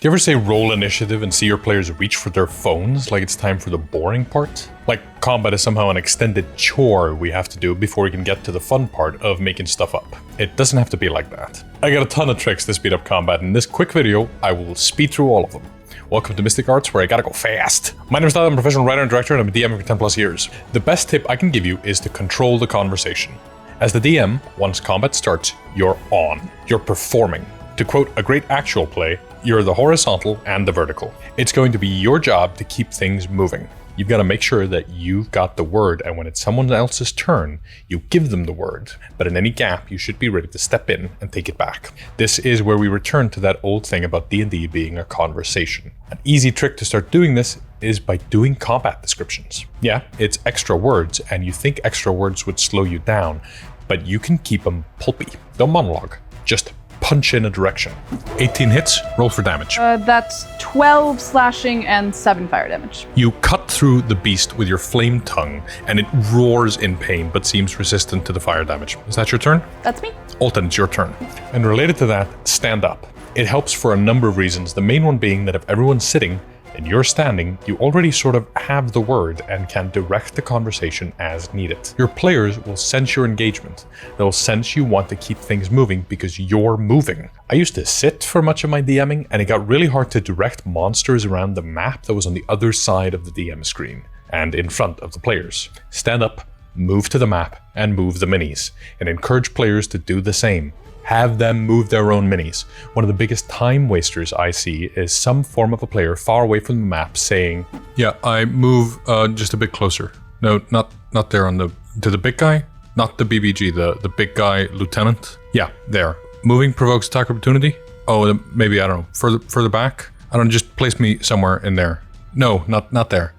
Do you ever say roll initiative and see your players reach for their phones like it's time for the boring part? Like combat is somehow an extended chore we have to do before we can get to the fun part of making stuff up. It doesn't have to be like that. I got a ton of tricks to speed up combat. In this quick video, I will speed through all of them. Welcome to Mystic Arts, where I gotta go fast. My name is Daði, I'm a professional writer and director, and I'm a DM for 10 plus years. The best tip I can give you is to control the conversation. As the DM, once combat starts, you're on. You're performing. To quote a great actual play, you're the horizontal and the vertical. It's going to be your job to keep things moving. You've got to make sure that you've got the word, and when it's someone else's turn, you give them the word. But in any gap, you should be ready to step in and take it back. This is where we return to that old thing about D&D being a conversation. An easy trick to start doing this is by doing combat descriptions. Yeah, it's extra words, and you think extra words would slow you down, but you can keep them pulpy. Don't monologue, just punch in a direction. 18 hits, roll for damage. That's 12 slashing and 7 fire damage. You cut through the beast with your flame tongue, and it roars in pain, but seems resistant to the fire damage. Is that your turn? That's me. Alton, it's your turn. And related to that, stand up. It helps for a number of reasons, the main one being that if everyone's sitting and you're standing, you already sort of have the word and can direct the conversation as needed. Your players will sense your engagement. They'll sense you want to keep things moving because you're moving. I used to sit for much of my DMing, and it got really hard to direct monsters around the map that was on the other side of the DM screen and in front of the players. Stand up, move to the map, and move the minis, and encourage players to do the same. Have them move their own minis. One of the biggest time wasters I see is some form of a player far away from the map saying, "Yeah, I move just a bit closer." No, not there to the big guy, not the BBG, the big guy lieutenant. Yeah, there. Moving provokes attack opportunity. Oh, maybe, I don't know, further back. I don't know, just place me somewhere in there. No, not there.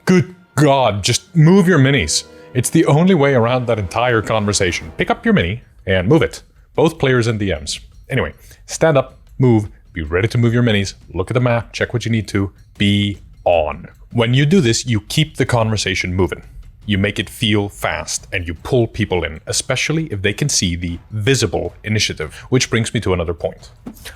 Good God, just move your minis. It's the only way around that entire conversation. Pick up your mini and move it. Both players and DMs. Anyway, stand up, move, be ready to move your minis, look at the map, check what you need to, be on. When you do this, you keep the conversation moving. You make it feel fast, and you pull people in, especially if they can see the visible initiative, which brings me to another point.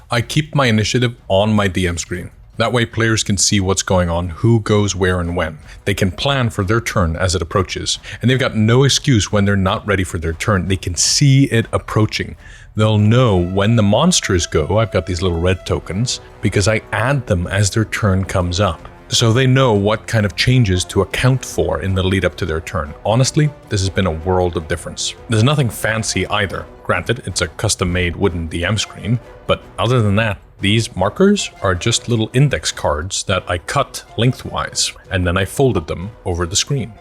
I keep my initiative on my DM screen. That way players can see what's going on, who goes where and when. They can plan for their turn as it approaches, and they've got no excuse when they're not ready for their turn. They can see it approaching. They'll know when the monsters go, I've got these little red tokens, because I add them as their turn comes up. So they know what kind of changes to account for in the lead up to their turn. Honestly, this has been a world of difference. There's nothing fancy either. Granted, it's a custom-made wooden DM screen, but other than that, these markers are just little index cards that I cut lengthwise, and then I folded them over the screen.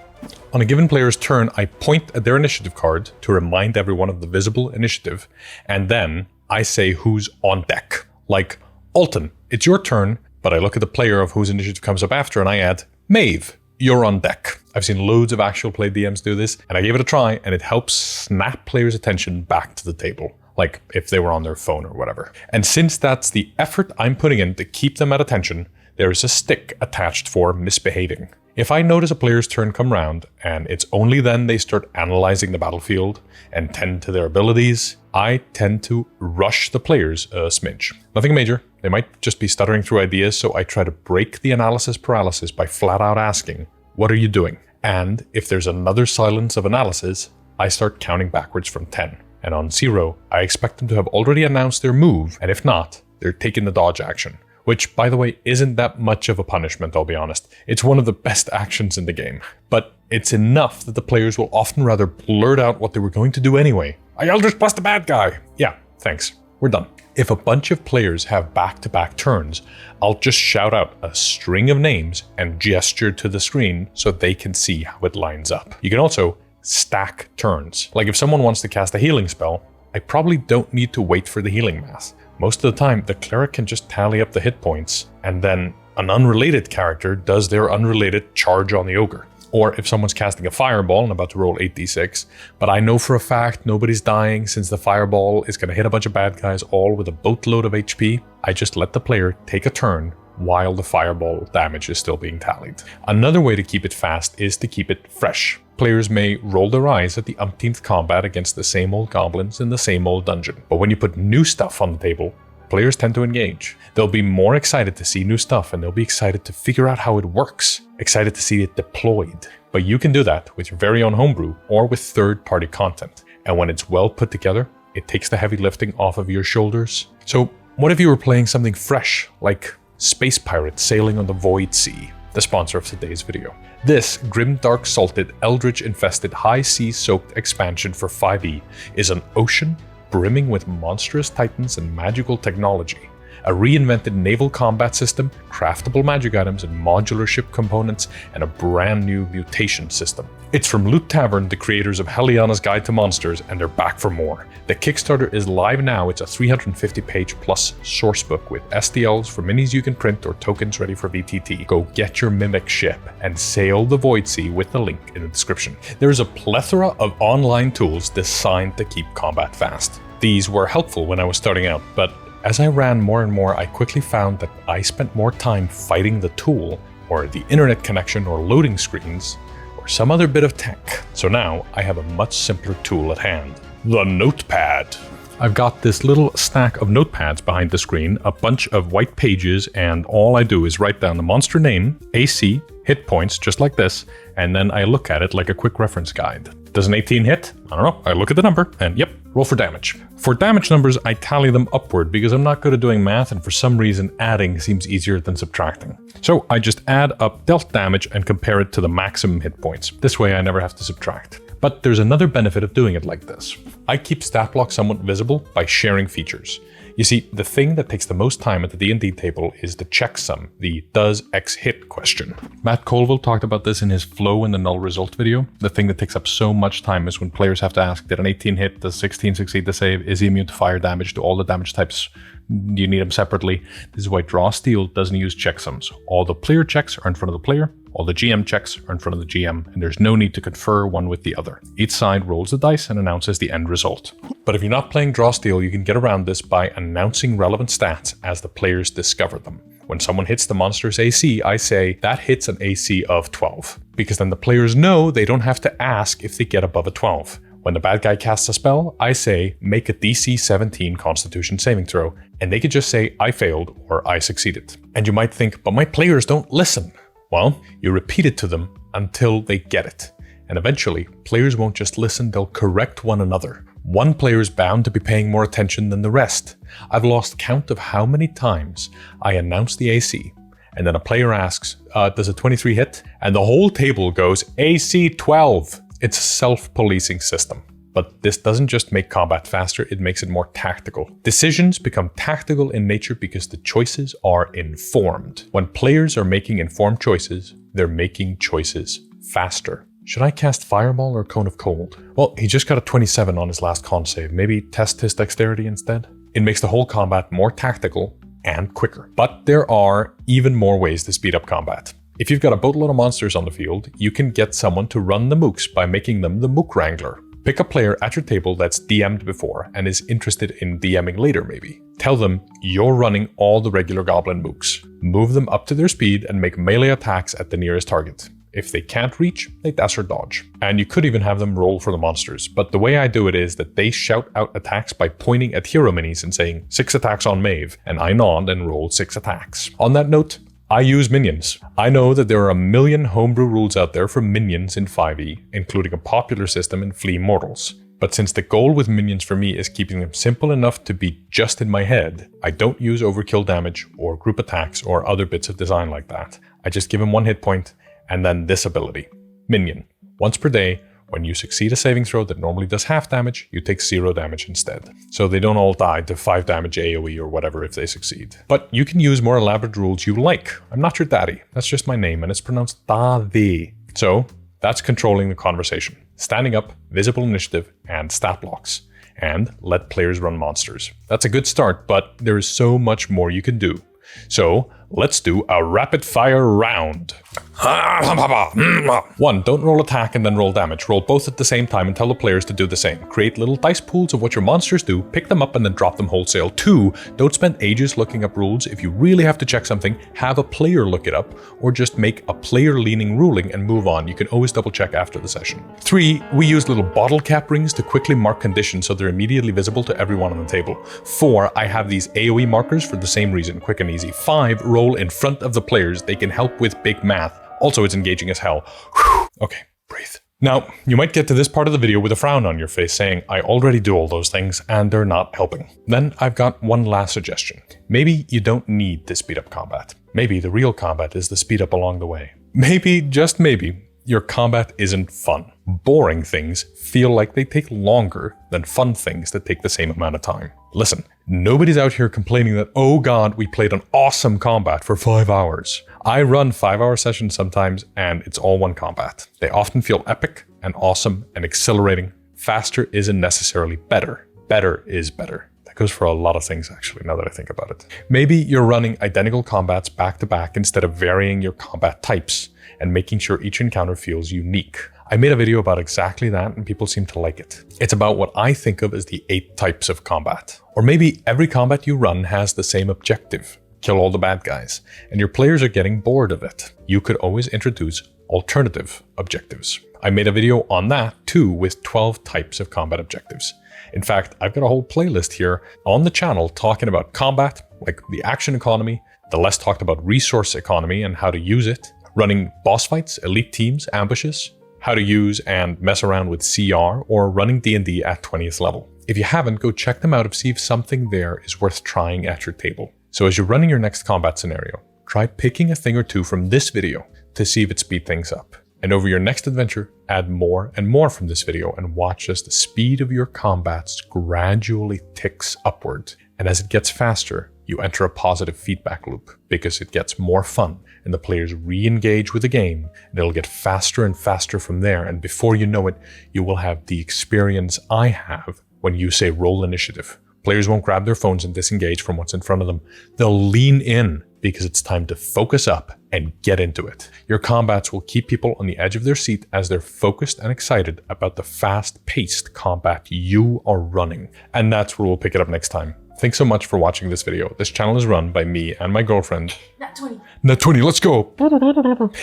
On a given player's turn, I point at their initiative card to remind everyone of the visible initiative, and then I say who's on deck. Like, Alton, it's your turn, but I look at the player of whose initiative comes up after and I add, Maeve, you're on deck. I've seen loads of actual play DMs do this, and I gave it a try, and it helps snap players' attention back to the table. Like if they were on their phone or whatever. And since that's the effort I'm putting in to keep them at attention, there is a stick attached for misbehaving. If I notice a player's turn come round, and it's only then they start analyzing the battlefield and tend to their abilities, I tend to rush the players a smidge. Nothing major, they might just be stuttering through ideas, so I try to break the analysis paralysis by flat out asking, "What are you doing?" And if there's another silence of analysis, I start counting backwards from 10. And on 0, I expect them to have already announced their move, and if not, they're taking the dodge action. Which, by the way, isn't that much of a punishment, I'll be honest. It's one of the best actions in the game. But it's enough that the players will often rather blurt out what they were going to do anyway. I Eldritch Blast the bad guy! Yeah, thanks. We're done. If a bunch of players have back-to-back turns, I'll just shout out a string of names and gesture to the screen so they can see how it lines up. You can also stack turns. Like if someone wants to cast a healing spell, I probably don't need to wait for the healing math. Most of the time, the cleric can just tally up the hit points, and then an unrelated character does their unrelated charge on the ogre. Or if someone's casting a fireball and about to roll 8d6, but I know for a fact nobody's dying since the fireball is going to hit a bunch of bad guys all with a boatload of HP, I just let the player take a turn while the fireball damage is still being tallied. Another way to keep it fast is to keep it fresh. Players may roll their eyes at the umpteenth combat against the same old goblins in the same old dungeon, but when you put new stuff on the table, players tend to engage. They'll be more excited to see new stuff, and they'll be excited to figure out how it works, excited to see it deployed. But you can do that with your very own homebrew or with third-party content. And when it's well put together, it takes the heavy lifting off of your shoulders. So what if you were playing something fresh, like Space Pirates sailing on the Voidsea, the sponsor of today's video? This grim, dark, salted, eldritch-infested, high sea-soaked expansion for 5e is an ocean brimming with monstrous titans and magical technology, a reinvented naval combat system, craftable magic items and modular ship components, and a brand new mutation system. It's from Loot Tavern, the creators of Helliana's Guide to Monsters, and they're back for more. The Kickstarter is live now. It's a 350-page plus sourcebook with STLs for minis you can print or tokens ready for VTT. Go get your Mimic ship and sail the Voidsea with the link in the description. There is a plethora of online tools designed to keep combat fast. These were helpful when I was starting out, but as I ran more and more, I quickly found that I spent more time fighting the tool, or the internet connection, or loading screens, or some other bit of tech. So now I have a much simpler tool at hand, the Notepad. I've got this little stack of notepads behind the screen, a bunch of white pages, and all I do is write down the monster name, AC, hit points, just like this, and then I look at it like a quick reference guide. Does an 18 hit? I don't know. I look at the number and yep, roll for damage. For damage numbers, I tally them upward because I'm not good at doing math, and for some reason adding seems easier than subtracting. So I just add up dealt damage and compare it to the maximum hit points. This way I never have to subtract. But there's another benefit of doing it like this. I keep stat block somewhat visible by sharing features. You see, the thing that takes the most time at the D&D table is the checksum, the does X hit question. Matt Colville talked about this in his flow and the null result video. The thing that takes up so much time is when players have to ask, did an 18 hit, does 16 succeed the save, is he immune to fire damage, do all the damage types, do you need them separately? This is why Draw Steel doesn't use checksums. All the player checks are in front of the player, all the GM checks are in front of the GM, and there's no need to confer one with the other. Each side rolls the dice and announces the end result. But if you're not playing Draw Steel, you can get around this by announcing relevant stats as the players discover them. When someone hits the monster's AC, I say, that hits an AC of 12. Because then the players know they don't have to ask if they get above a 12. When the bad guy casts a spell, I say, make a DC 17 Constitution saving throw, and they could just say, I failed or I succeeded. And you might think, but my players don't listen. Well, you repeat it to them until they get it. And eventually, players won't just listen, they'll correct one another. One player is bound to be paying more attention than the rest. I've lost count of how many times I announce the AC, and then a player asks, does a 23 hit? And the whole table goes, AC 12. It's a self-policing system. But this doesn't just make combat faster, it makes it more tactical. Decisions become tactical in nature because the choices are informed. When players are making informed choices, they're making choices faster. Should I cast Fireball or Cone of Cold? Well, he just got a 27 on his last con save. Maybe test his dexterity instead? It makes the whole combat more tactical and quicker. But there are even more ways to speed up combat. If you've got a boatload of monsters on the field, you can get someone to run the Mooks by making them the Mook Wrangler. Pick a player at your table that's DM'd before and is interested in DMing later maybe. Tell them you're running all the regular goblin mooks. Move them up to their speed and make melee attacks at the nearest target. If they can't reach, they dash or dodge. And you could even have them roll for the monsters, but the way I do it is that they shout out attacks by pointing at hero minis and saying 6 attacks on Maeve, and I nod and roll 6 attacks. On that note, I use minions. I know that there are a million homebrew rules out there for minions in 5e, including a popular system in Flea Mortals. But since the goal with minions for me is keeping them simple enough to be just in my head, I don't use overkill damage or group attacks or other bits of design like that. I just give them 1 hit point and then this ability. Minion. Once per day, when you succeed a saving throw that normally does half damage, you take 0 damage instead. So they don't all die to 5 damage AoE or whatever if they succeed. But you can use more elaborate rules you like. I'm not your Daði. That's just my name and it's pronounced Daði. So that's controlling the conversation. Standing up, visible initiative, and stat blocks. And let players run monsters. That's a good start, but there is so much more you can do. So let's do a rapid fire round. 1. Don't roll attack and then roll damage. Roll both at the same time and tell the players to do the same. Create little dice pools of what your monsters do, pick them up and then drop them wholesale. 2. Don't spend ages looking up rules. If you really have to check something, have a player look it up, or just make a player-leaning ruling and move on. You can always double check after the session. 3. We use little bottle cap rings to quickly mark conditions so they're immediately visible to everyone on the table. 4. I have these AoE markers for the same reason, quick and easy. 5. Roll in front of the players. They can help with big math. Also, it's engaging as hell. Whew. Okay, breathe. Now, you might get to this part of the video with a frown on your face saying, I already do all those things and they're not helping. Then I've got one last suggestion. Maybe you don't need to speed up combat. Maybe the real combat is the speed up along the way. Maybe, just maybe, your combat isn't fun. Boring things feel like they take longer than fun things that take the same amount of time. Listen, nobody's out here complaining that, oh god, we played an awesome combat for 5 hours. I run 5-hour sessions sometimes and it's all one combat. They often feel epic and awesome and exhilarating. Faster isn't necessarily better. Better is better. That goes for a lot of things actually, now that I think about it. Maybe you're running identical combats back to back instead of varying your combat types and making sure each encounter feels unique. I made a video about exactly that and people seem to like it. It's about what I think of as the 8 types of combat. Or maybe every combat you run has the same objective. Kill all the bad guys, and your players are getting bored of it. You could always introduce alternative objectives. I made a video on that too with 12 types of combat objectives. In fact, I've got a whole playlist here on the channel talking about combat, like the action economy, the less talked about resource economy and how to use it, running boss fights, elite teams, ambushes, how to use and mess around with CR, or running D&D at 20th level. If you haven't, go check them out and see if something there is worth trying at your table. So as you're running your next combat scenario, try picking a thing or two from this video to see if it speeds things up. And over your next adventure, add more and more from this video and watch as the speed of your combats gradually ticks upward. And as it gets faster, you enter a positive feedback loop because it gets more fun and the players re-engage with the game and it'll get faster and faster from there. And before you know it, you will have the experience I have when you say roll initiative. Players won't grab their phones and disengage from what's in front of them. They'll lean in because it's time to focus up and get into it. Your combats will keep people on the edge of their seat as they're focused and excited about the fast-paced combat you are running. And that's where we'll pick it up next time. Thanks so much for watching this video. This channel is run by me and my girlfriend. Nat 20. Nat 20, let's go!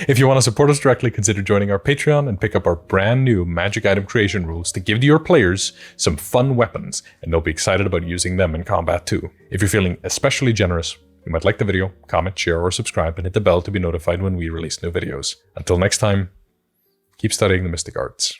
If you want to support us directly, consider joining our Patreon and pick up our brand new magic item creation rules to give to your players some fun weapons, and they'll be excited about using them in combat too. If you're feeling especially generous, you might like the video, comment, share, or subscribe, and hit the bell to be notified when we release new videos. Until next time, keep studying the mystic arts.